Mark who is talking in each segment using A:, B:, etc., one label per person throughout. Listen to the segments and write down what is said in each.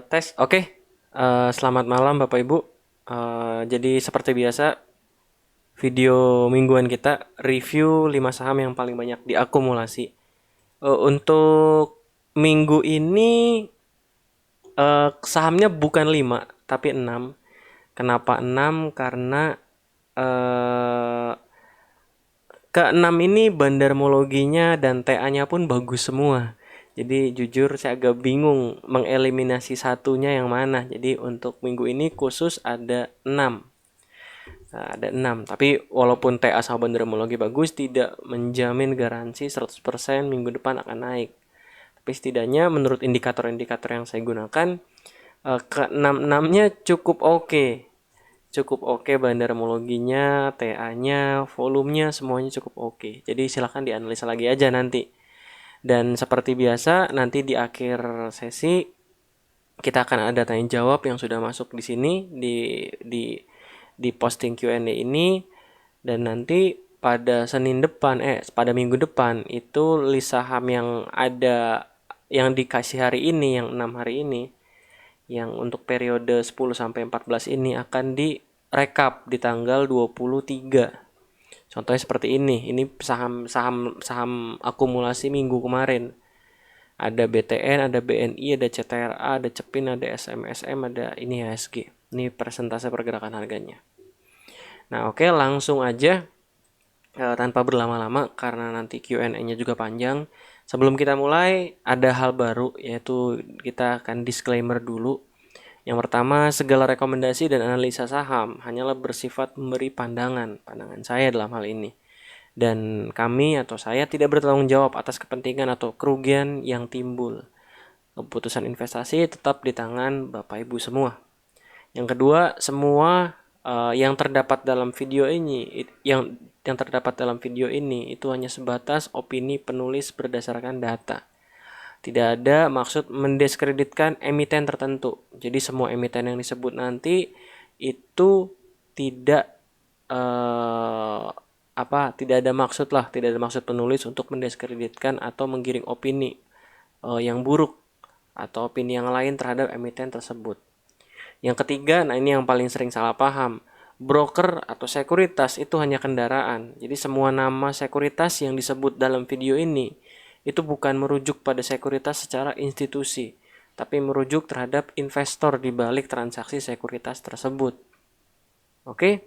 A: Tes, oke. Selamat malam Bapak Ibu. Jadi seperti biasa, video mingguan kita review 5 saham yang paling banyak diakumulasi. Untuk minggu ini sahamnya bukan 5 tapi 6. Kenapa 6? Karena eh, ke-6 ini bandarmologinya dan TA-nya pun bagus semua. Jadi jujur saya agak bingung mengeliminasi satunya yang mana. Jadi untuk minggu ini khusus ada 6. Nah, ada 6. Tapi walaupun TA sama bandarmologi bagus, tidak menjamin garansi 100% minggu depan akan naik. Tapi setidaknya menurut indikator-indikator yang saya gunakan, ke-6-6-nya cukup oke. Cukup oke bandarmologinya, TA-nya, volumenya semuanya cukup oke. Jadi silakan dianalisa lagi aja nanti. Dan seperti biasa nanti di akhir sesi kita akan ada tanya jawab yang sudah masuk di sini di posting Q&A ini, dan nanti pada minggu depan itu list saham yang ada yang dikasih hari ini, yang 6 hari ini, yang untuk periode 10 sampai 14 ini akan direkap di tanggal 23. Contohnya seperti ini. Ini saham akumulasi minggu kemarin. Ada BTN, ada BNI, ada CTRA, ada Cepin, ada SMSM, ada ini HSG. Ini persentase pergerakan harganya. Nah, oke, langsung aja tanpa berlama-lama karena nanti Q&A-nya juga panjang. Sebelum kita mulai, ada hal baru, yaitu kita akan disclaimer dulu. Yang pertama, segala rekomendasi dan analisa saham hanyalah bersifat memberi pandangan saya dalam hal ini. Dan kami atau saya tidak bertanggung jawab atas kepentingan atau kerugian yang timbul. Keputusan investasi tetap di tangan Bapak Ibu semua. Yang kedua, semua yang terdapat dalam video ini, yang terdapat dalam video ini itu hanya sebatas opini penulis berdasarkan data. Tidak ada maksud mendiskreditkan emiten tertentu. Jadi semua emiten yang disebut nanti itu tidak tidak ada maksud lah, tidak ada maksud penulis untuk mendiskreditkan atau menggiring opini yang buruk atau opini yang lain terhadap emiten tersebut. Yang ketiga, nah ini yang paling sering salah paham. Broker atau sekuritas itu hanya kendaraan. Jadi semua nama sekuritas yang disebut dalam video ini itu bukan merujuk pada sekuritas secara institusi, tapi merujuk terhadap investor di balik transaksi sekuritas tersebut. Oke?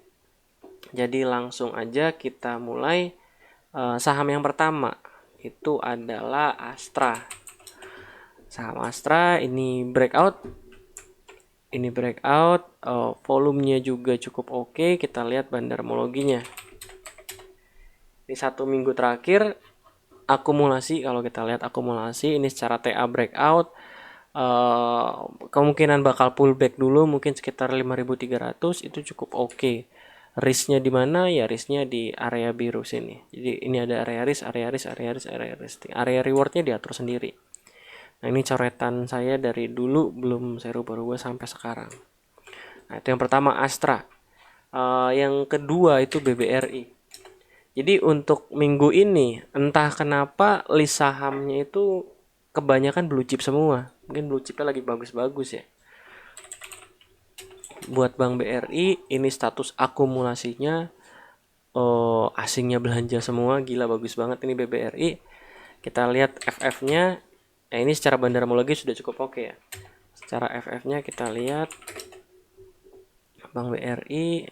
A: Jadi langsung aja kita mulai. Saham yang pertama itu adalah Astra. Saham Astra ini breakout. Volumenya juga cukup oke. Kita lihat bandarmologinya. Di 1 minggu terakhir akumulasi, kalau kita lihat akumulasi ini secara TA breakout, kemungkinan bakal pullback dulu mungkin sekitar 5.300, itu cukup oke. Risknya di mana? Ya risknya di area biru sini. Jadi ini ada area risk, area risk, area risk, area risk. Area rewardnya diatur sendiri. Nah ini coretan saya dari dulu, belum saya rubah-rubah sampai sekarang. Nah itu yang pertama Astra. Yang kedua itu BBRI. Jadi untuk minggu ini entah kenapa list sahamnya itu kebanyakan blue chip semua. Mungkin blue chipnya lagi bagus-bagus ya. Buat Bank BRI ini status akumulasinya asingnya belanja semua, gila bagus banget ini BBRI. Kita lihat FF-nya. Nah, ini secara bandarmologi sudah cukup oke ya. Secara FF-nya kita lihat Bank BRI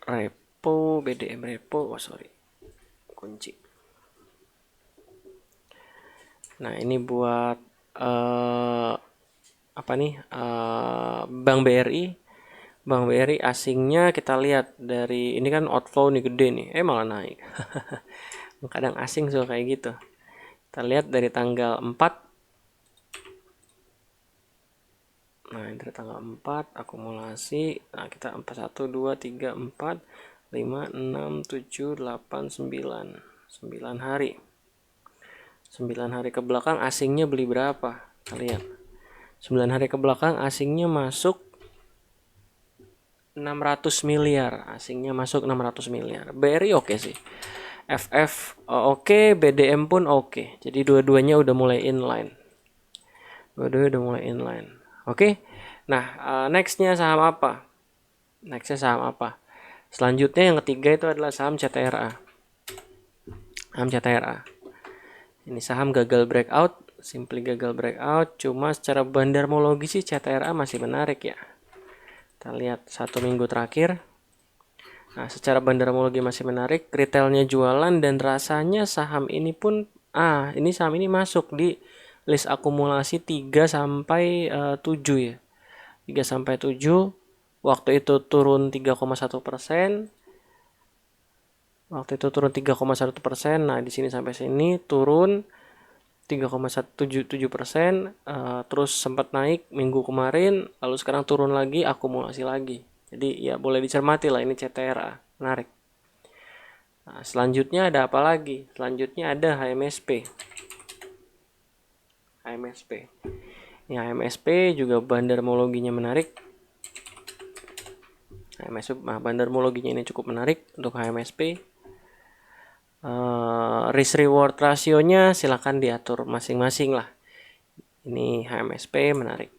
A: repo, BDM repo, kunci. Nah, ini buat Bank BRI. Bank BRI asingnya kita lihat dari ini kan outflow nih gede nih, malah naik. Kadang asing suka kayak gitu. Kita lihat dari tanggal 4. Nah, dari tanggal 4 akumulasi. Nah, kita 4 1 2 3 4 5 6 7 8 9. 9 hari. 9 hari ke belakang asingnya beli berapa? Kita lihat. 9 hari ke belakang asingnya masuk 600 miliar. Asingnya masuk 600 miliar. BRI oke sih. FF oke, BDM pun oke. Jadi dua-duanya udah mulai inline. Oke. Nah, nextnya saham apa? Selanjutnya yang ketiga itu adalah saham CTRA. Ini saham gagal breakout, simply gagal breakout. Cuma secara bandarmologi sih CTRA masih menarik ya. Kita lihat 1 minggu terakhir. Nah, secara bandarmologi masih menarik, retailnya jualan dan rasanya saham ini pun saham ini masuk di list akumulasi 3 sampai 7 ya. 3 sampai 7. Waktu itu turun 3,1%. Nah, di sini sampai sini turun 3,177%, terus sempat naik minggu kemarin, lalu sekarang turun lagi, akumulasi lagi. Jadi ya boleh dicermati lah, ini CTRA, menarik. Nah, selanjutnya ada apa lagi? Selanjutnya ada HMSP. Ini HMSP juga bandarmologinya menarik. Bandarmologinya ini cukup menarik untuk HMSP. Risk reward rasionya silakan diatur masing-masing lah. Ini HMSP menarik.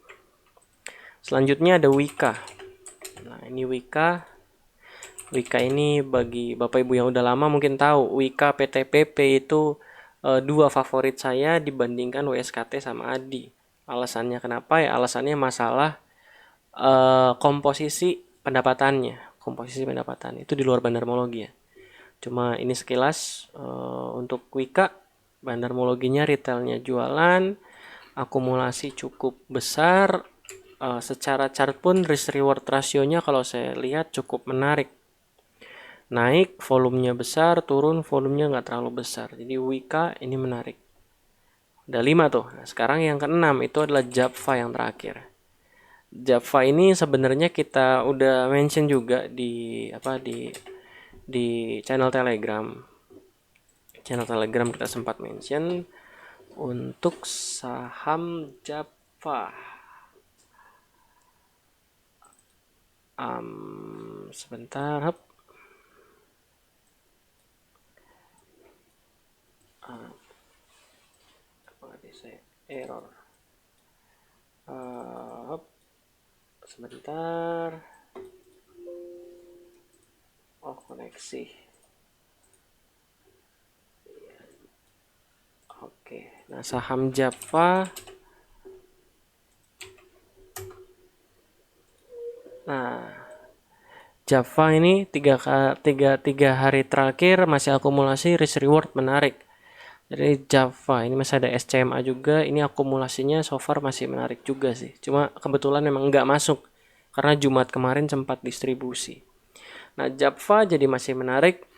A: Selanjutnya ada Wika. Nah, ini Wika ini bagi Bapak Ibu yang udah lama mungkin tahu, Wika PTPP itu dua favorit saya dibandingkan WSKT sama ADI. Alasannya kenapa ya? Alasannya masalah komposisi pendapatan itu di luar bandarmologi ya. Cuma ini sekilas untuk Wika, bandarmologinya retailnya jualan, akumulasi cukup besar, secara chart pun risk reward rasionya kalau saya lihat cukup menarik. Naik volumenya besar, turun volumenya nggak terlalu besar. Jadi Wika ini menarik. Udah 5 tuh. Nah, sekarang yang keenam itu adalah Japfa yang terakhir. Japfa ini sebenarnya kita udah mention juga di channel Telegram. Kita sempat mention untuk saham Japfa. Sebentar, error. Sebentar. Koneksi. Oke. Nah, saham Japfa. Nah, Japfa ini tiga hari terakhir masih akumulasi risk reward menarik. Jadi Japfa ini masih ada SCMA juga. Ini akumulasinya so far masih menarik juga sih. Cuma kebetulan memang nggak masuk karena Jumat kemarin sempat distribusi. Nah, Japfa jadi masih menarik,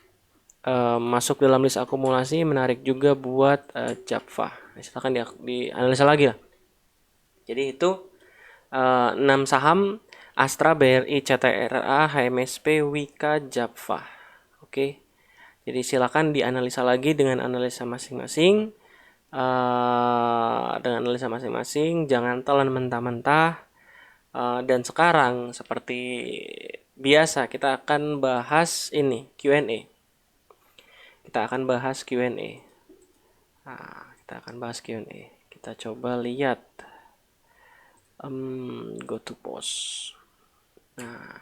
A: masuk dalam list akumulasi, menarik juga buat Japfa. Silakan dianalisa lagi lah. Jadi itu 6 saham: Astra, BRI, CTRA, HMSP, Wika, Japfa. Oke. Jadi silakan dianalisa lagi dengan analisa masing-masing. Jangan telan mentah-mentah. Dan sekarang seperti biasa kita akan bahas ini Q&A. Kita coba lihat. Go to post. Nah,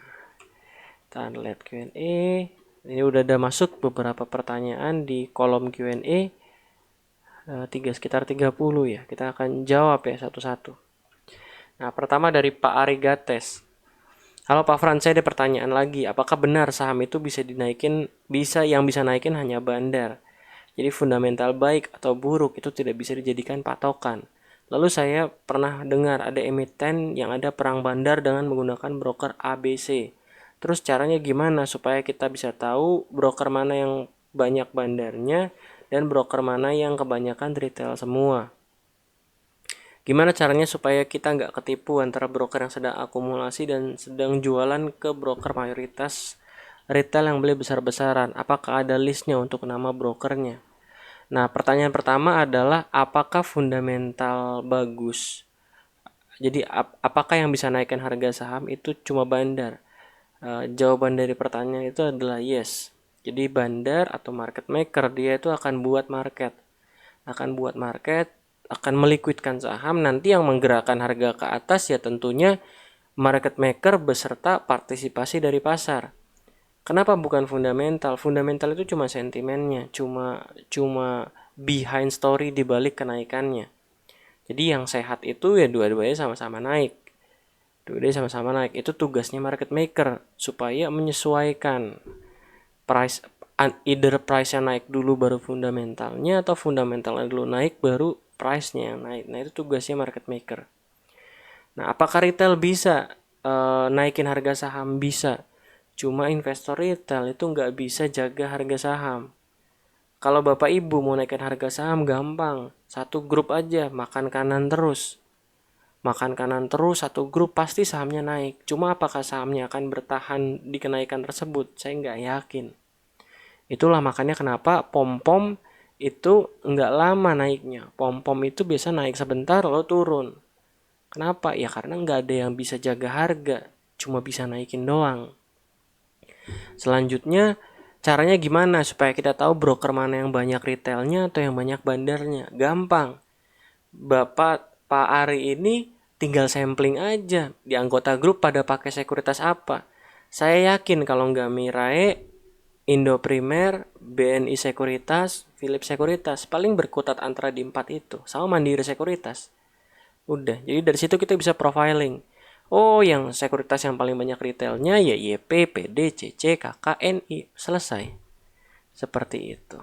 A: kita lihat Q&A. Ini udah ada masuk beberapa pertanyaan di kolom Q&A. Sekitar 30 ya. Kita akan jawab ya satu-satu. Nah, pertama dari Pak Arigates. Halo Pak Fran, saya ada pertanyaan lagi. Apakah benar saham itu yang bisa naikin hanya bandar? Jadi fundamental baik atau buruk itu tidak bisa dijadikan patokan. Lalu saya pernah dengar ada emiten yang ada perang bandar dengan menggunakan broker ABC. Terus caranya gimana supaya kita bisa tahu broker mana yang banyak bandarnya dan broker mana yang kebanyakan retail semua? Gimana caranya supaya kita nggak ketipu antara broker yang sedang akumulasi dan sedang jualan ke broker mayoritas retail yang beli besar-besaran? Apakah ada listnya untuk nama brokernya? Nah, pertanyaan pertama adalah apakah fundamental bagus? Jadi apakah yang bisa naikkan harga saham itu cuma bandar? Jawaban dari pertanyaan itu adalah yes. Jadi bandar atau market maker dia itu akan buat market, akan meliquidkan saham. Nanti yang menggerakkan harga ke atas ya tentunya market maker beserta partisipasi dari pasar. Kenapa bukan fundamental? Fundamental itu cuma sentimennya, cuma behind story di balik kenaikannya. Jadi yang sehat itu ya dua-duanya sama-sama naik. Dua-duanya sama-sama naik. Itu tugasnya market maker supaya menyesuaikan price, either price-nya naik dulu baru fundamentalnya, atau fundamentalnya dulu naik baru price-nya yang naik. Nah, itu tugasnya market maker. Nah, apakah retail bisa naikin harga saham? Bisa. Cuma investor retail itu nggak bisa jaga harga saham. Kalau bapak ibu mau naikin harga saham gampang. Satu grup aja, makan kanan terus. Makan kanan terus, satu grup pasti sahamnya naik. Cuma apakah sahamnya akan bertahan di kenaikan tersebut? Saya nggak yakin. Itulah makanya kenapa pom-pom itu nggak lama naiknya. Pom-pom itu biasa naik sebentar lalu turun. Kenapa? Ya karena nggak ada yang bisa jaga harga. Cuma bisa naikin doang. Selanjutnya, caranya gimana supaya kita tahu broker mana yang banyak retailnya atau yang banyak bandarnya? Gampang. Pak Ari ini tinggal sampling aja. Di anggota grup pada pakai sekuritas apa. Saya yakin kalau nggak Mirae, Indo Primer, BNI Sekuritas, Philips Sekuritas, paling berkutat antara di 4 itu. Sama Mandiri Sekuritas. Udah, jadi dari situ kita bisa profiling. Oh, yang sekuritas yang paling banyak retailnya ya YP, PD, CC, KK, NI. Selesai. Seperti itu.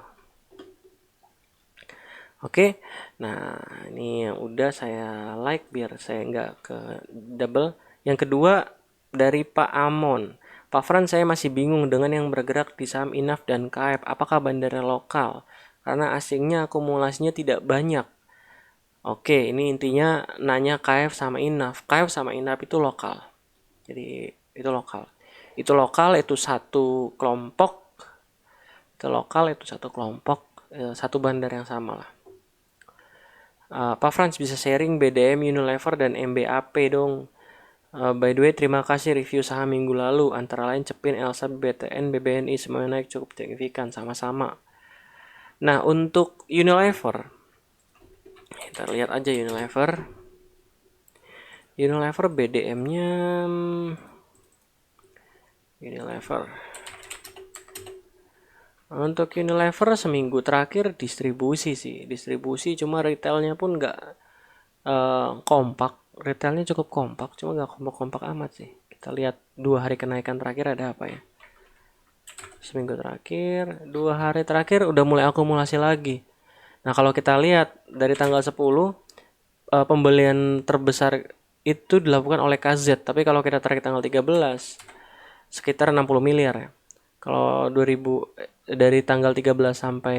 A: Oke, nah ini yang udah saya like biar saya nggak ke double. Yang kedua dari Pak Amon. Pak Fran, saya masih bingung dengan yang bergerak di saham INAF dan KF. Apakah bandara lokal? Karena asingnya akumulasinya tidak banyak. Oke, ini intinya nanya KF sama INAF. KF sama INAF itu lokal. Jadi itu lokal. Itu lokal, itu satu kelompok. Itu lokal, itu satu kelompok. Satu bandar yang sama lah. Pak Frans bisa sharing BDM, Unilever, dan MBAP dong. By the way, terima kasih review saham minggu lalu. Antara lain Cepin, Elsa, BTN, BBNI semuanya naik cukup signifikan sama-sama. Nah, untuk Unilever, kita lihat aja Unilever. Unilever BDM-nya Unilever. Untuk Unilever seminggu terakhir distribusi sih, distribusi cuma retailnya pun nggak kompak, retailnya cukup kompak, cuma nggak kompak-kompak amat sih. Kita lihat 2 hari kenaikan terakhir ada apa ya? Seminggu terakhir, 2 hari terakhir udah mulai akumulasi lagi. Nah kalau kita lihat dari tanggal 10 pembelian terbesar itu dilakukan oleh KZ, tapi kalau kita tarik tanggal 13 sekitar 60 miliar ya. Kalau 2000 dari tanggal 13 sampai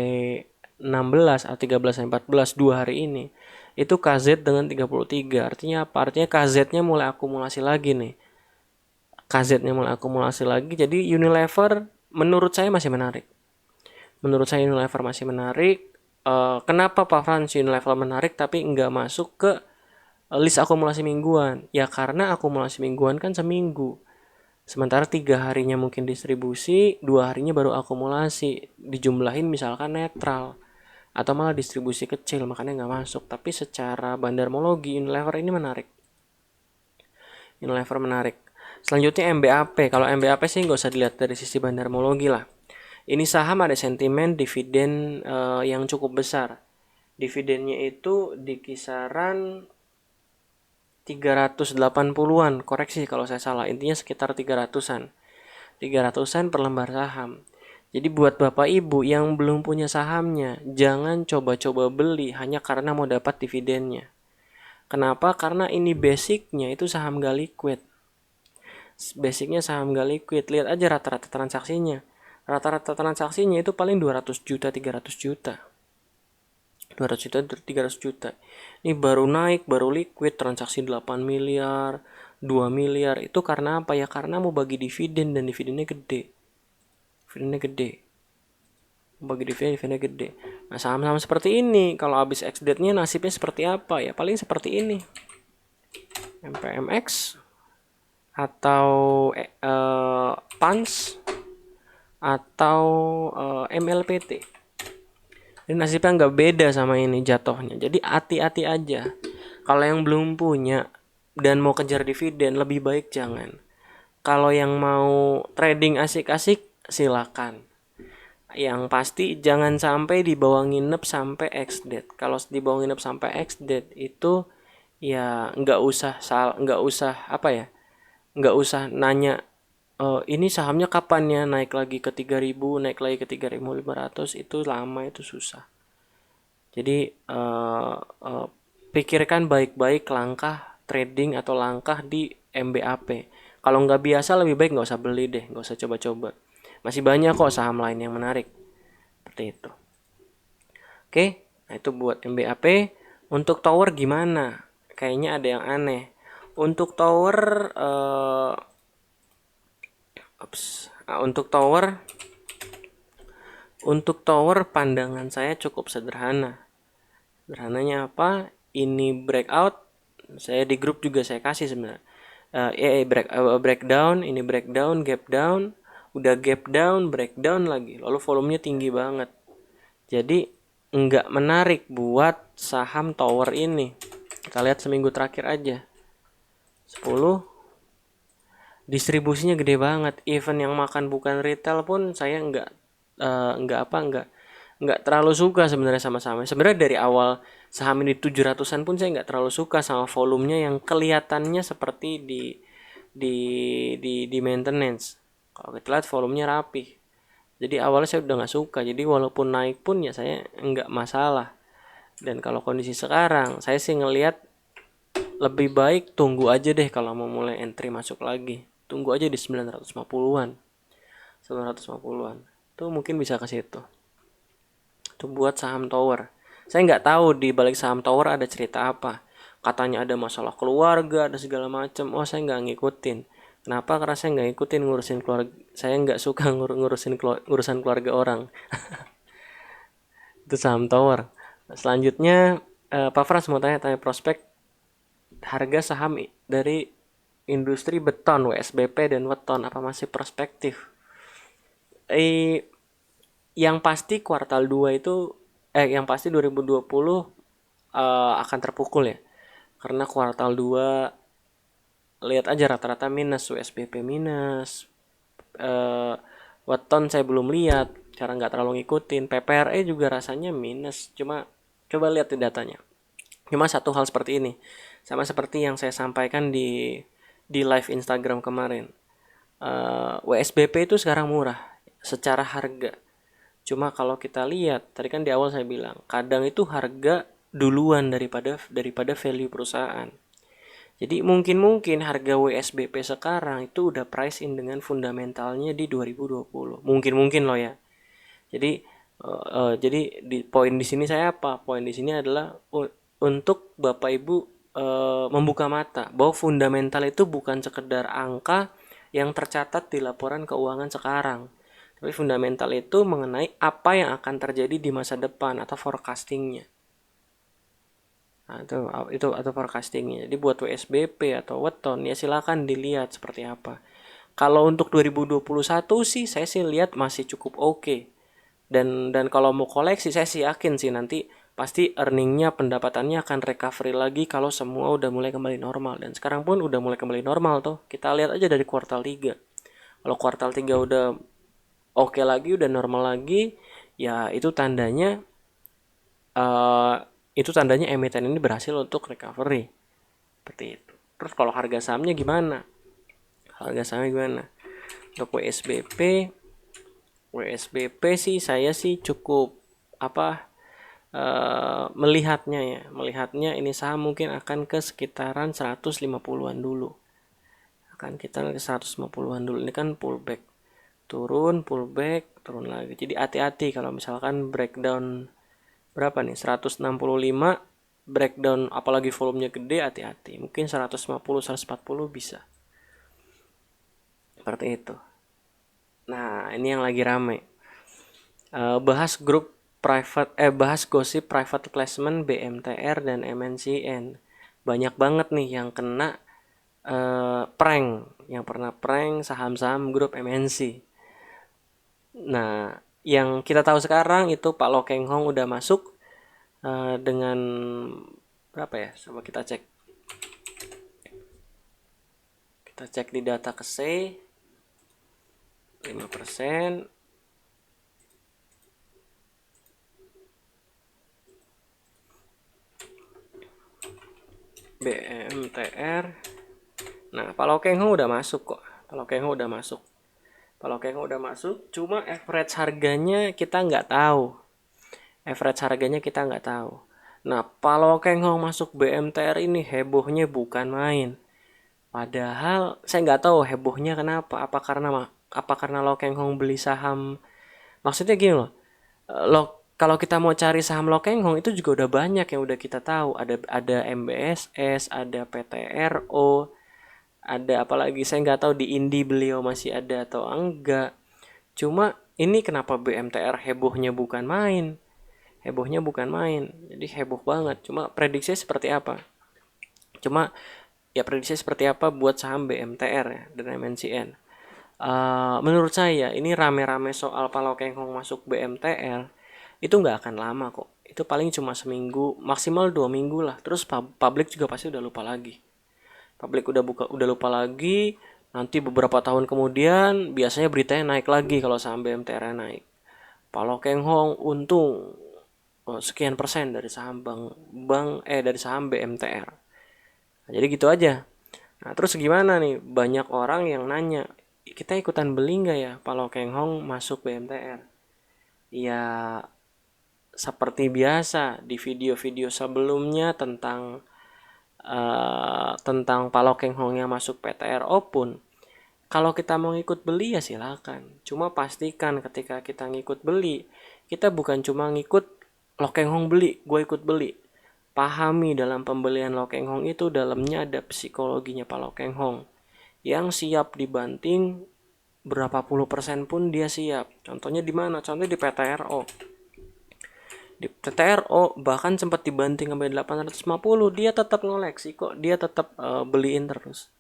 A: 16 atau 13 sampai 14 2 hari ini itu KZ dengan 33. Artinya apa? Artinya KZ-nya mulai akumulasi lagi nih. KZ-nya mulai akumulasi lagi. Jadi Unilever menurut saya masih menarik. Menurut saya Unilever masih menarik. Kenapa Pak Frans Unilever menarik tapi nggak masuk ke list akumulasi mingguan? Ya karena akumulasi mingguan kan seminggu. Sementara 3 harinya mungkin distribusi, 2 harinya baru akumulasi. Dijumlahin misalkan netral. Atau malah distribusi kecil, makanya nggak masuk. Tapi secara bandarmologi, Unilever ini menarik. Unilever menarik. Selanjutnya MBAP. Kalau MBAP sih nggak usah dilihat dari sisi bandarmologi lah. Ini saham ada sentimen dividen yang cukup besar. Dividennya itu di kisaran 380-an, koreksi kalau saya salah, intinya sekitar 300-an. 300-an per lembar saham. Jadi buat bapak ibu yang belum punya sahamnya, jangan coba-coba beli hanya karena mau dapat dividennya. Kenapa? Karena ini basicnya itu saham gak liquid. Basicnya saham gak liquid. Lihat aja rata-rata transaksinya. Rata-rata transaksinya itu paling 200 juta, 300 juta. 200 juta, 300 juta. Ini baru naik, baru liquid, transaksi 8 miliar, 2 miliar. Itu karena apa ya? Karena mau bagi dividen dan dividennya gede. Dividennya gede. Bagi dividennya gede. Nah, saham-saham seperti ini, kalau habis ex-date-nya nasibnya seperti apa ya? Paling seperti ini. MPMX atau PANS atau MLPT. Ini nasibnya nggak beda sama ini jatuhnya. Jadi hati-hati aja. Kalau yang belum punya dan mau kejar dividen, lebih baik jangan. Kalau yang mau trading asik-asik, silakan. Yang pasti jangan sampai dibawa nginep sampai X date. Kalau dibawa nginep sampai X date itu ya nggak usah apa ya, nggak usah nanya ini sahamnya kapan ya naik lagi ke 3.000, naik lagi ke 3.500, itu lama, itu susah. Jadi pikirkan baik-baik langkah trading atau langkah di MBAP. Kalau nggak biasa lebih baik nggak usah beli deh, nggak usah coba-coba. Masih banyak kok saham lain yang menarik. Seperti itu. Oke, nah itu buat MBAP. Untuk tower gimana? Kayaknya ada yang aneh. Untuk tower, untuk tower, pandangan saya cukup sederhana. Sederhananya apa? Ini breakout. Saya di grup juga saya kasih sebenarnya. Breakdown, ini breakdown, gap down, udah gap down, breakdown lagi. Lalu volumenya tinggi banget. Jadi nggak menarik buat saham tower ini. Kita lihat seminggu terakhir aja. 10 distribusinya gede banget. Even yang makan bukan retail pun saya nggak terlalu suka sebenarnya sama saham. Sebenarnya dari awal saham ini 700-an pun saya nggak terlalu suka sama volumenya yang kelihatannya seperti di maintenance. Kalau kita lihat volumenya rapi. Jadi awalnya saya udah nggak suka. Jadi walaupun naik pun ya saya nggak masalah. Dan kalau kondisi sekarang, saya sih ngelihat lebih baik tunggu aja deh kalau mau mulai entry masuk lagi. Tunggu aja di 950-an. 950-an. Itu mungkin bisa ke situ. Itu buat saham tower. Saya nggak tahu di balik saham tower ada cerita apa. Katanya ada masalah keluarga, ada segala macam. Oh, saya nggak ngikutin. Kenapa? Karena saya nggak ngikutin ngurusin keluarga. Saya nggak suka ngurusan keluarga orang. Itu saham tower. Selanjutnya, Pak Frans mau tanya prospek harga saham dari industri beton, WSBP dan weton, apa masih prospektif? Eh, yang pasti kuartal 2 itu yang pasti 2020 akan terpukul ya. Karena kuartal 2 lihat aja rata-rata minus, WSBP minus, eh, weton saya belum lihat, cara nggak terlalu ngikutin. PPRE juga rasanya minus, cuma coba lihat di datanya. Cuma satu hal seperti ini, sama seperti yang saya sampaikan di live Instagram kemarin. WSBP itu sekarang murah secara harga. Cuma kalau kita lihat, tadi kan di awal saya bilang, kadang itu harga duluan daripada value perusahaan. Jadi mungkin harga WSBP sekarang itu udah price in dengan fundamentalnya di 2020. Mungkin loh ya. Jadi di poin di sini saya apa? Poin di sini adalah untuk Bapak Ibu membuka mata bahwa fundamental itu bukan sekedar angka yang tercatat di laporan keuangan sekarang. Tapi fundamental itu mengenai apa yang akan terjadi di masa depan atau forecastingnya. Nah, itu atau forecastingnya. Jadi buat WSBP atau weton ya silakan dilihat seperti apa. Kalau untuk 2021 sih saya sih lihat masih cukup oke. Dan kalau mau koleksi saya sih yakin sih nanti pasti earningnya, pendapatannya akan recovery lagi kalau semua udah mulai kembali normal. Dan sekarang pun udah mulai kembali normal tuh. Kita lihat aja dari kuartal 3. Kalau kuartal 3 udah oke lagi, udah normal lagi, ya uh, itu tandanya emiten ini berhasil untuk recovery. Seperti itu. Terus kalau harga sahamnya gimana? Harga sahamnya gimana? Untuk WSBP sih saya sih cukup apa melihatnya ini saham mungkin akan ke sekitaran 150-an dulu. Akan kita ke 150-an dulu. Ini kan pullback. Pullback, turun lagi. Jadi hati-hati kalau misalkan breakdown berapa nih? 165 breakdown apalagi volumenya gede, hati-hati. Mungkin 150 140 bisa. Seperti itu. Nah, ini yang lagi rame. Bahas gosip private placement BMTR dan MNCN. Banyak banget nih yang kena prank, yang pernah prank saham-saham grup MNC. Nah, yang kita tahu sekarang itu Pak Lo Keng Hong udah masuk dengan berapa ya? Coba kita cek. Kita cek di data KSE 5%. BMTR. Nah, Pak Lo Keng Hong udah masuk kok. Pak Lo Keng Hong udah masuk. Pak Lo Keng Hong udah masuk. Cuma average harganya kita nggak tahu. Average harganya kita nggak tahu. Nah, Pak Lo Keng Hong masuk BMTR ini hebohnya bukan main. Padahal saya nggak tahu hebohnya kenapa. Apa karena Lo Keng Hong beli saham? Maksudnya gini loh. Kalau kita mau cari saham Lo Keng Hong itu juga udah banyak yang udah kita tahu. Ada MBSS, ada PTRO, ada apalagi saya nggak tahu di Indi beliau masih ada atau enggak. Cuma ini kenapa BMTR hebohnya bukan main? Hebohnya bukan main. Jadi heboh banget. Cuma prediksi seperti apa? Cuma ya prediksi seperti apa buat saham BMTR ya dan MNCN. Menurut saya ini rame-rame soal Palo Keng Hong masuk BMTR itu nggak akan lama kok. Itu paling cuma seminggu, maksimal 2 minggu lah. Terus publik juga pasti udah lupa lagi. Publik udah lupa lagi. Nanti beberapa tahun kemudian biasanya beritanya naik lagi kalau saham BMTR naik. Palo Keng Hong untung sekian persen dari saham dari saham BMTR. Nah, jadi gitu aja. Nah, terus gimana nih? Banyak orang yang nanya, kita ikutan beli nggak ya Palo Keng Hong masuk BMTR? Ya, seperti biasa di video-video sebelumnya tentang Palo Keng Hongnya masuk PTRO pun, kalau kita mau ikut beli ya silakan. Cuma pastikan ketika kita ngikut beli, kita bukan cuma ngikut Lo Keng Hong beli, gue ikut beli. Pahami dalam pembelian Lo Keng Hong itu dalamnya ada psikologinya Pak Lo Keng Hong yang siap dibanting berapa puluh persen pun dia siap. Contohnya di mana? Contohnya di PTRO. Di PTRO bahkan sempat dibanting sampai 850, dia tetap ngoleksi kok, dia tetap beliin terus.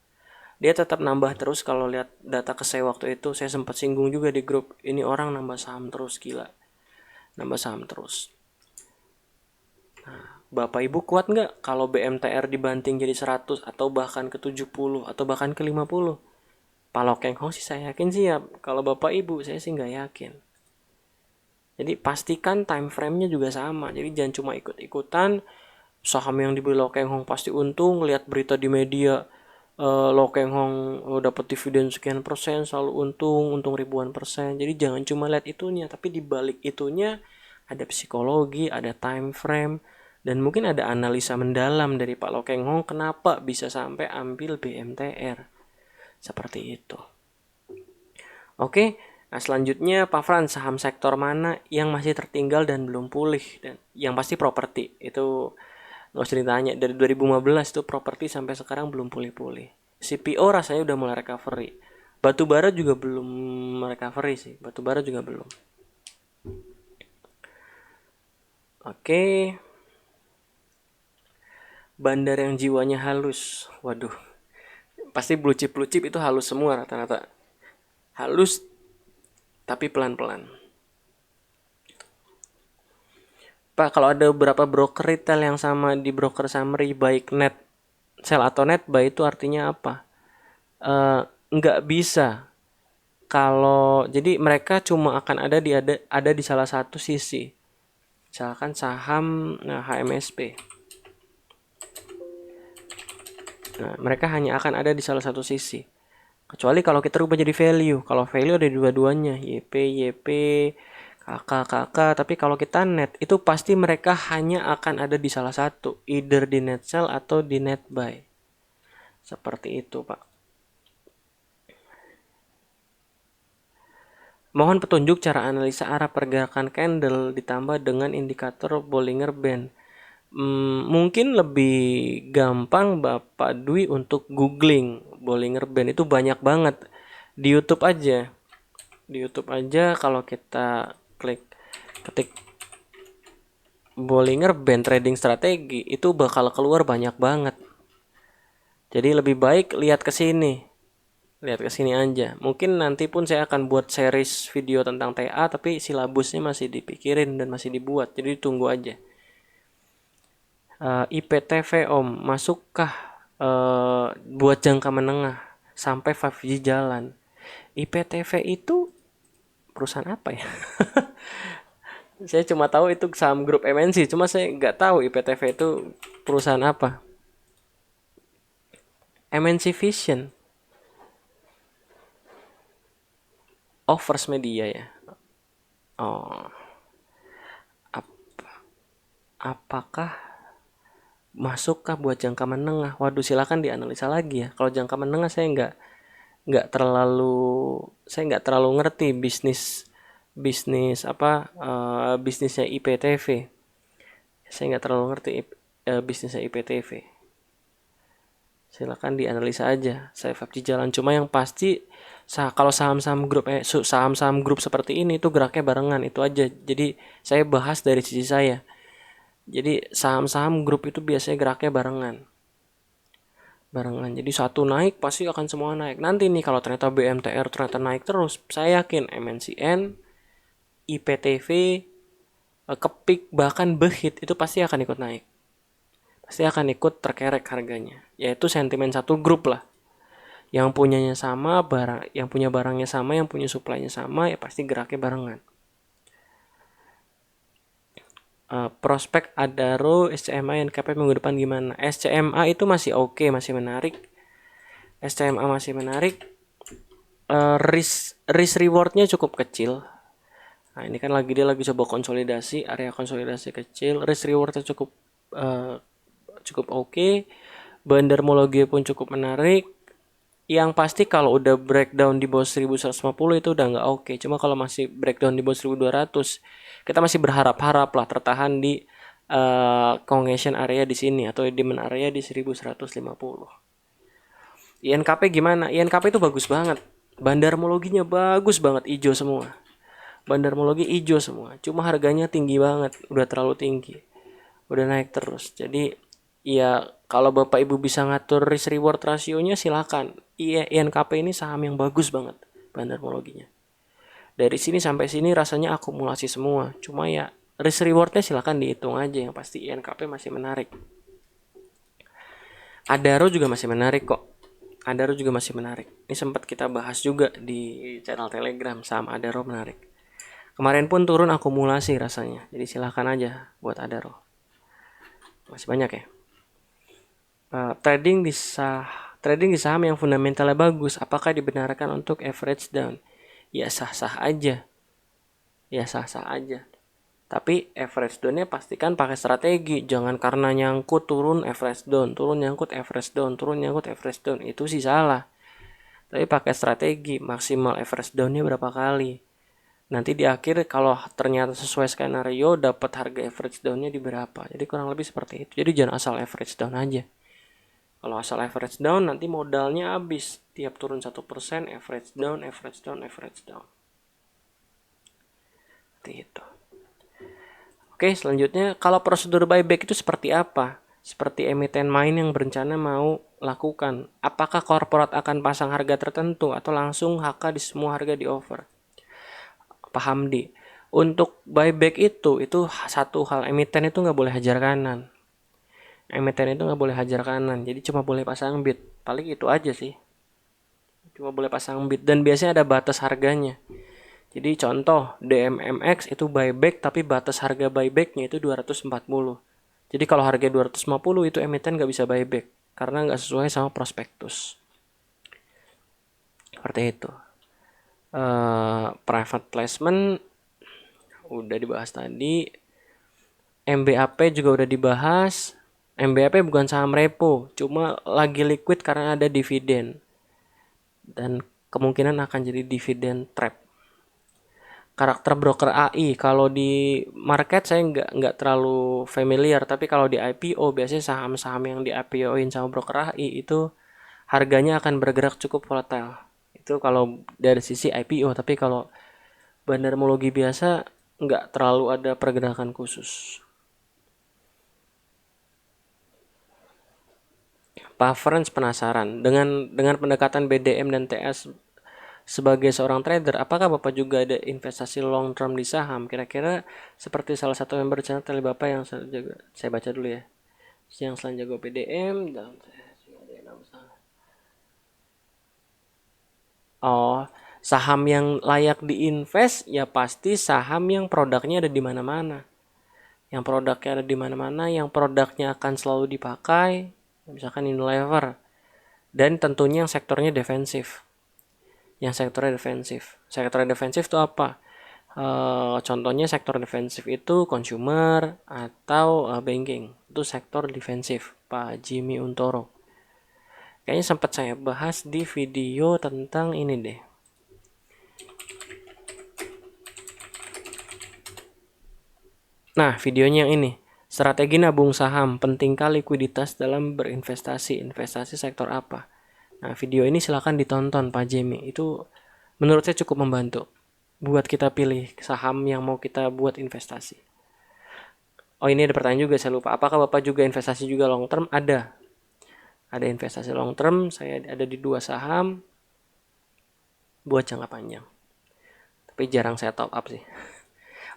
A: Dia tetap nambah terus. Kalau lihat data ke saya waktu itu, saya sempat singgung juga di grup, ini orang nambah saham terus, gila. Nambah saham terus. Bapak Ibu kuat nggak kalau BMTR dibanting jadi 100 atau bahkan ke 70 atau bahkan ke 50? Kalau Keng Ho sih saya yakin siap. Kalau Bapak Ibu saya sih nggak yakin. Jadi pastikan time frame-nya juga sama. Jadi jangan cuma ikut-ikutan saham yang dibeli Lo Keng Hong pasti untung. Lihat berita di media Lo Keng Hong dapat dividen sekian persen, selalu untung ribuan persen. Jadi jangan cuma lihat itunya, tapi di balik itunya ada psikologi, ada time frame, dan mungkin ada analisa mendalam dari Pak Lo Keng Hong kenapa bisa sampai ambil BMTR. Seperti itu. Oke, nah selanjutnya Pak Fran, saham sektor mana yang masih tertinggal dan belum pulih? Dan yang pasti properti. Itu nggak usah ditanya, dari 2015 tuh properti sampai sekarang belum pulih-pulih. CPO rasanya udah mulai recovery. Batu bara juga belum recovery sih. Batu bara juga belum. Oke, bandar yang jiwanya halus. Waduh, pasti blue chip itu halus semua rata-rata. Halus tapi pelan-pelan. Pak, kalau ada beberapa broker retail yang sama di broker summary, baik net sell atau net buy, itu artinya apa? Eh, nggak bisa. Kalau jadi mereka cuma akan ada di salah satu sisi. Misalkan saham HMSP. Nah, mereka hanya akan ada di salah satu sisi. Kecuali kalau kita rubah jadi value. Kalau value ada di dua-duanya, YP, KK. Tapi kalau kita net, itu pasti mereka hanya akan ada di salah satu. Either di net sell atau di net buy. Seperti itu, Pak. Mohon petunjuk cara analisa arah pergerakan candle ditambah dengan indikator Bollinger Band. Mungkin lebih gampang Bapak Dwi untuk googling Bollinger Band, itu banyak banget di YouTube aja. Di YouTube aja kalau kita ketik Bollinger Band trading strategi itu bakal keluar banyak banget. Jadi lebih baik lihat ke sini. Lihat ke sini aja. Mungkin nanti pun saya akan buat series video tentang TA, tapi silabusnya masih dipikirin dan masih dibuat. Jadi tunggu aja. IPTV Om, masukkah buat jangka menengah sampai 5G jalan? IPTV itu perusahaan apa ya? Saya cuma tahu itu saham grup MNC, cuma saya nggak tahu IPTV itu perusahaan apa. MNC Vision. Oh, First Media ya. Oh, apakah masukkah buat jangka menengah? Waduh, silakan dianalisa lagi ya. Kalau jangka menengah nggak terlalu saya nggak terlalu ngerti bisnis bisnis apa bisnisnya IPTV. Saya nggak terlalu ngerti bisnisnya IPTV. Silakan dianalisa aja. Saya 5G jalan, cuma yang pasti kalau saham-saham grup seperti ini itu geraknya barengan itu aja. Jadi saya bahas dari sisi saya. Jadi saham-saham grup itu biasanya geraknya barengan. Barengan. Jadi satu naik pasti akan semua naik. Nanti nih kalau ternyata BMTR ternyata naik terus, saya yakin MNCN, IPTV, Kepik bahkan Behit itu pasti akan ikut naik. Pasti akan ikut terkerek harganya. Yaitu sentimen satu grup lah. Yang punyanya sama, yang punya barangnya sama, yang punya supply-nya sama, ya pasti geraknya barengan. Prospek Adaro, SCMA, NKP minggu depan gimana? SCMA itu masih oke, masih menarik. SCMA masih menarik. Risk rewardnya cukup kecil. Nah ini kan dia lagi coba konsolidasi, area konsolidasi kecil, risk rewardnya cukup oke. Bandarmologi pun cukup menarik. Yang pasti kalau udah breakdown di bawah 1150 itu udah nggak oke. Cuma kalau masih breakdown di bawah 1200, kita masih berharap-harap lah tertahan di congregation area di sini atau demand area di 1150. INKP gimana? INKP itu bagus banget. Bandarmologinya bagus banget, hijau semua. Bandarmologi hijau semua. Cuma harganya tinggi banget, udah terlalu tinggi. Udah naik terus. Jadi ya kalau Bapak Ibu bisa ngatur risk reward rasionya silakan. INKP ini saham yang bagus banget bandarmologinya. Dari sini sampai sini rasanya akumulasi semua. Cuma ya risk rewardnya silakan dihitung aja, yang pasti INKP masih menarik. Adaro juga masih menarik kok. Adaro juga masih menarik. Ini sempat kita bahas juga di channel Telegram, saham Adaro menarik. Kemarin pun turun akumulasi rasanya. Jadi silakan aja buat Adaro. Masih banyak ya. Trading di saham yang fundamentalnya bagus, apakah dibenarkan untuk average down? Ya sah-sah aja. Tapi average down-nya pastikan pakai strategi. Jangan karena nyangkut turun average down, turun nyangkut average down, turun nyangkut average down. Itu sih salah. Tapi pakai strategi, maksimal average down-nya berapa kali. Nanti di akhir kalau ternyata sesuai skenario dapat harga average down-nya di berapa. Jadi kurang lebih seperti itu. Jadi jangan asal average down aja. Kalau asal average down nanti modalnya habis. Tiap turun 1% average down. Seperti itu. Oke, selanjutnya kalau prosedur buyback itu seperti apa? Seperti emiten main yang berencana mau lakukan. Apakah korporat akan pasang harga tertentu atau langsung HK di semua harga di offer? Paham di. Untuk buyback itu satu hal, emiten itu nggak boleh hajar kanan. Jadi cuma boleh pasang bid. Paling itu aja sih. Cuma boleh pasang bid dan biasanya ada batas harganya. Jadi contoh DMMX itu buyback tapi batas harga buybacknya itu 240. Jadi kalau harga 250 itu emiten nggak bisa buyback karena nggak sesuai sama prospektus. Seperti itu. Private placement udah dibahas tadi. MBAP juga udah dibahas. MBAP bukan saham repo, cuma lagi liquid karena ada dividen. Dan kemungkinan akan jadi dividen trap. Karakter broker AI kalau di market saya nggak terlalu familiar, tapi kalau di IPO biasanya saham-saham yang di IPO-in sama broker AI itu harganya akan bergerak cukup volatile. Itu kalau dari sisi IPO, tapi kalau bandarmologi biasa nggak terlalu ada pergerakan khusus. preference, penasaran dengan pendekatan BDM dan TS sebagai seorang trader. Apakah Bapak juga ada investasi long term di saham? Kira-kira seperti salah satu member channel tele Bapak yang saya baca dulu ya. Yang selain jago BDM dan oh, saham yang layak diinvest ya pasti saham yang produknya ada di mana-mana. Yang produknya ada di mana-mana, yang produknya akan selalu dipakai, misalkan Unilever. Dan tentunya yang sektornya defensif. Yang sektornya defensif. Sektor defensif itu apa? Contohnya sektor defensif itu consumer atau banking. Itu sektor defensif. Pak Jimmy Untoro. Kayaknya sempat saya bahas di video tentang ini deh. Nah, videonya yang ini. Strategi nabung saham, pentingkah likuiditas dalam berinvestasi. Investasi sektor apa? Nah, video ini silahkan ditonton Pak Jimmy. Itu menurut saya cukup membantu buat kita pilih saham yang mau kita buat investasi. Oh, ini ada pertanyaan juga, saya lupa. Apakah Bapak juga investasi juga long term? Ada. Ada investasi long term, saya ada di 2 saham buat jangka panjang. Tapi jarang saya top up sih.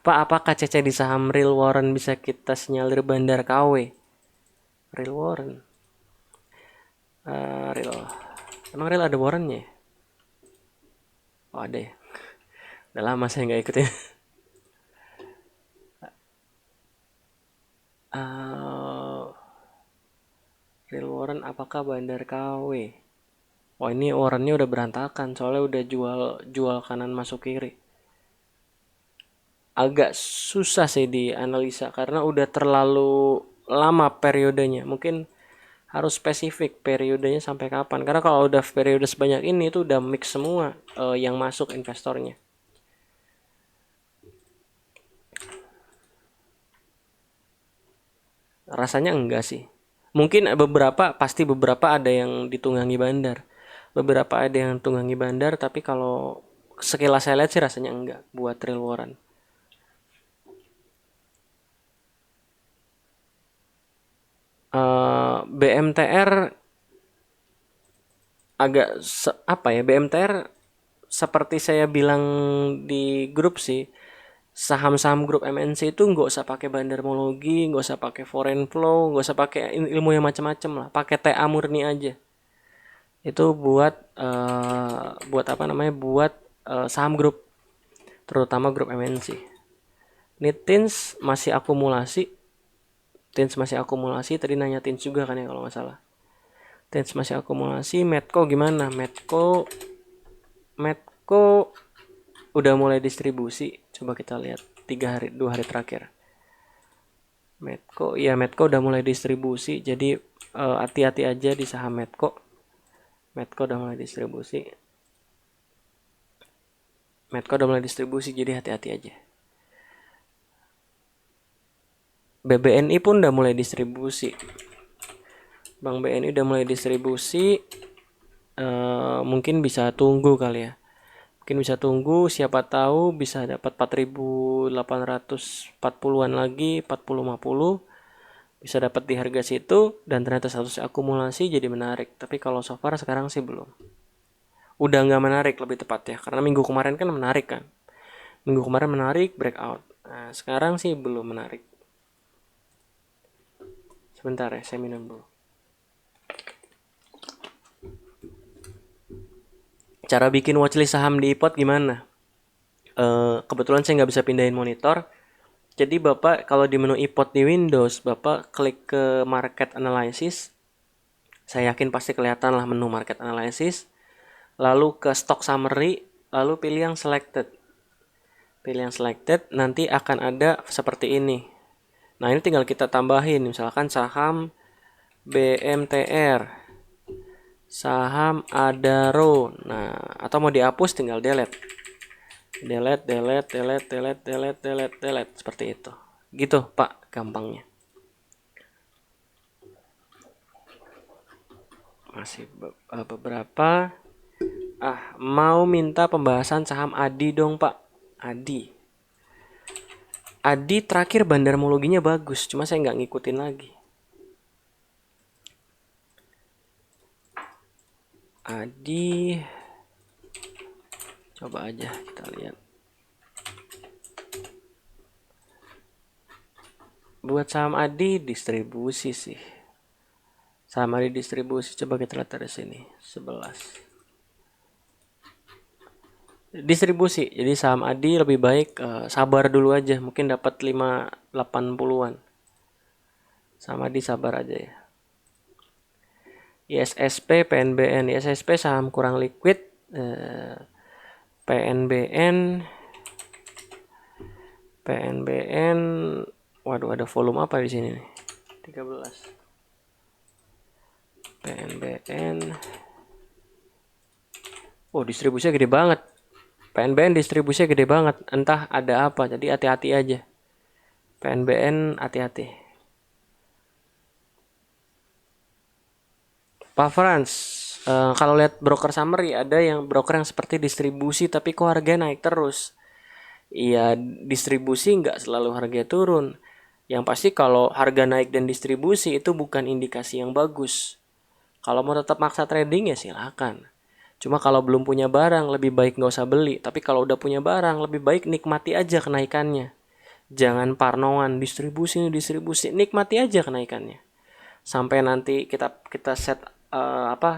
A: Pak, apakah CC di saham Real Warren bisa kita sinyalir bandar KW? Real Warren. Real. Emang Real ada Warrennya ya? Oh, ada ya. Udah lama saya nggak ikutin. Real Warren apakah bandar KW? Oh, ini Warrennya udah berantakan soalnya udah jual kanan masuk kiri. Agak susah sih dianalisa karena udah terlalu lama periodenya. Mungkin harus spesifik periodenya sampai kapan. Karena kalau udah periode sebanyak ini itu udah mix semua yang masuk investornya. Rasanya enggak sih. Mungkin pasti beberapa ada yang ditunggangi bandar. Beberapa ada yang tunggangi bandar, tapi kalau sekilas saya lihat sih rasanya enggak buat Real Warren. BMTR agak apa ya, BMTR seperti saya bilang di grup sih, saham-saham grup MNC itu nggak usah pakai bandarmologi, nggak usah pakai foreign flow, nggak usah pakai ilmu yang macam-macam lah, pakai TA murni aja. Itu buat apa namanya, buat saham grup, terutama grup MNC. Ini Tins masih akumulasi, tadi nanya Tins juga kan ya kalau nggak salah. Tins masih akumulasi. Medco gimana? Medco udah mulai distribusi. Coba kita lihat 2 hari terakhir. Medco udah mulai distribusi. Jadi hati-hati aja di saham Medco. Medco udah mulai distribusi. Jadi hati-hati aja. BBNI pun udah mulai distribusi. Bank BNI udah mulai distribusi. Mungkin bisa tunggu kali ya. Mungkin bisa tunggu, siapa tahu bisa dapat 4.840-an lagi, 40-50. Bisa dapat di harga situ dan ternyata status akumulasi jadi menarik. Tapi kalau so far sekarang sih belum. Udah nggak menarik lebih tepat ya. Karena minggu kemarin kan menarik kan. Minggu kemarin menarik, breakout. Nah, sekarang sih belum menarik. Sebentar ya, saya minum dulu. Cara bikin watchlist saham di iPod gimana? Kebetulan saya nggak bisa pindahin monitor. Jadi Bapak kalau di menu iPod di Windows, Bapak klik ke Market Analysis. Saya yakin pasti kelihatan lah menu Market Analysis. Lalu ke Stock Summary, lalu pilih yang Selected. Nanti akan ada seperti ini. Nah, ini tinggal kita tambahin, misalkan saham BMTR, saham Adaro. Nah, atau mau dihapus tinggal delete. Delete, seperti itu. Gitu, Pak, gampangnya. Masih beberapa. Mau minta pembahasan saham Adi dong, Pak. Adi terakhir bandarmologinya bagus, cuma saya nggak ngikutin lagi. Adi, coba aja kita lihat. Buat saham Adi distribusi sih. Saham Adi distribusi, coba kita lihat dari sini 11. Distribusi, jadi saham Adi lebih baik sabar dulu aja, mungkin dapat 580-an. Saham Adi sabar aja ya. ISSP, PNBN. ISSP saham kurang liquid. PNBN, waduh ada volume apa di sini nih? 13. PNBN. Oh, distribusinya gede banget. PNBN distribusinya gede banget. Entah ada apa, jadi hati-hati aja. PNBN hati-hati. Pak Frans, kalau lihat broker summary ada yang broker yang seperti distribusi tapi kok harganya naik terus. Iya, distribusi nggak selalu harga turun. Yang pasti kalau harga naik dan distribusi itu bukan indikasi yang bagus. Kalau mau tetap maksa trading ya silakan. Cuma kalau belum punya barang lebih baik nggak usah beli. Tapi kalau udah punya barang lebih baik nikmati aja kenaikannya. Jangan parnoan distribusi, nikmati aja kenaikannya. Sampai nanti kita set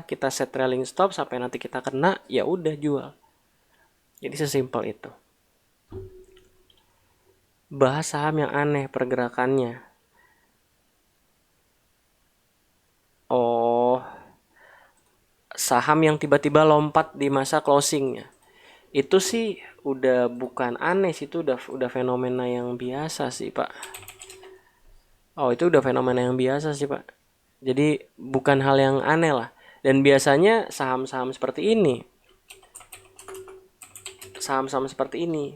A: kita set trailing stop sampai nanti kita kena ya udah jual. Jadi sesimpel itu. Bahas saham yang aneh pergerakannya. Oh, saham yang tiba-tiba lompat di masa closingnya. Itu sih udah bukan aneh sih, itu udah fenomena yang biasa sih, Pak. Oh, itu udah fenomena yang biasa sih, Pak. Jadi bukan hal yang aneh lah. Dan biasanya saham-saham seperti ini,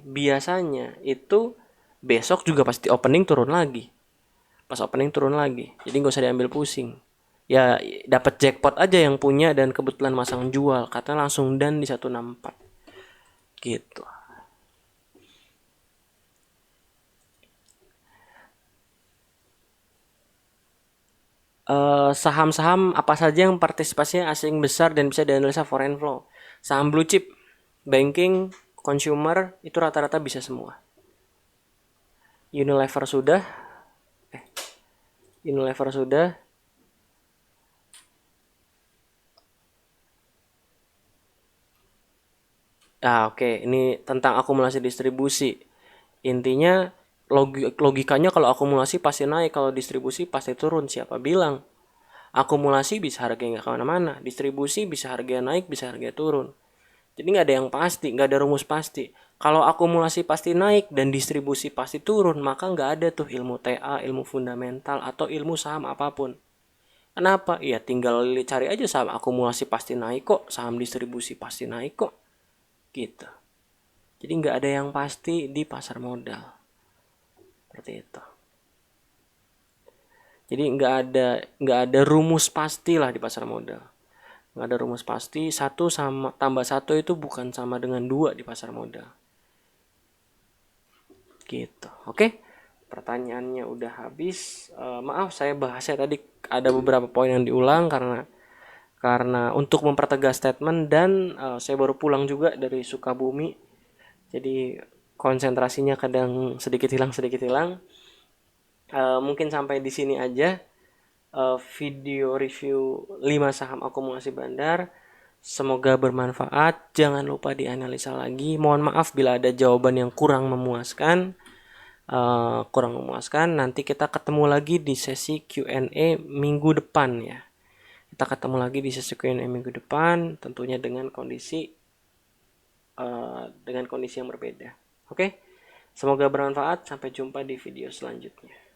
A: biasanya itu besok juga pasti opening turun lagi. Pas opening turun lagi. Jadi nggak usah diambil pusing. Ya dapat jackpot aja yang punya dan kebetulan masang jual, katanya langsung dan di 164. Gitu. Saham-saham apa saja yang partisipasinya asing besar dan bisa dianalisa foreign flow. Saham blue chip, banking, consumer itu rata-rata bisa semua. Unilever sudah. Unilever sudah. Oke. Ini tentang akumulasi distribusi. Intinya logikanya kalau akumulasi pasti naik, kalau distribusi pasti turun. Siapa bilang? Akumulasi bisa harganya nggak kemana-mana, distribusi bisa harganya naik, bisa harganya turun. Jadi nggak ada yang pasti, nggak ada rumus pasti. Kalau akumulasi pasti naik dan distribusi pasti turun, maka nggak ada tuh ilmu TA, ilmu fundamental, atau ilmu saham apapun. Kenapa? Ya tinggal cari aja saham akumulasi pasti naik kok, saham distribusi pasti naik kok. Gitu. Jadi nggak ada yang pasti di pasar modal. Seperti itu. Jadi nggak ada rumus pasti lah di pasar modal. Nggak ada rumus pasti. 1 sama tambah 1 itu bukan sama dengan 2 di pasar modal. Gitu. Oke. Pertanyaannya udah habis. Maaf saya bahasnya tadi ada beberapa poin yang diulang karena untuk mempertegas statement dan saya baru pulang juga dari Sukabumi. Jadi konsentrasinya kadang sedikit hilang. Mungkin sampai di sini aja video review 5 saham akumulasi bandar. Semoga bermanfaat. Jangan lupa dianalisa lagi. Mohon maaf bila ada jawaban yang kurang memuaskan. Nanti kita ketemu lagi di sesi Q&A minggu depan ya. Kita ketemu lagi di sesi Q&A minggu depan, tentunya dengan kondisi yang berbeda. Oke? Semoga bermanfaat. Sampai jumpa di video selanjutnya.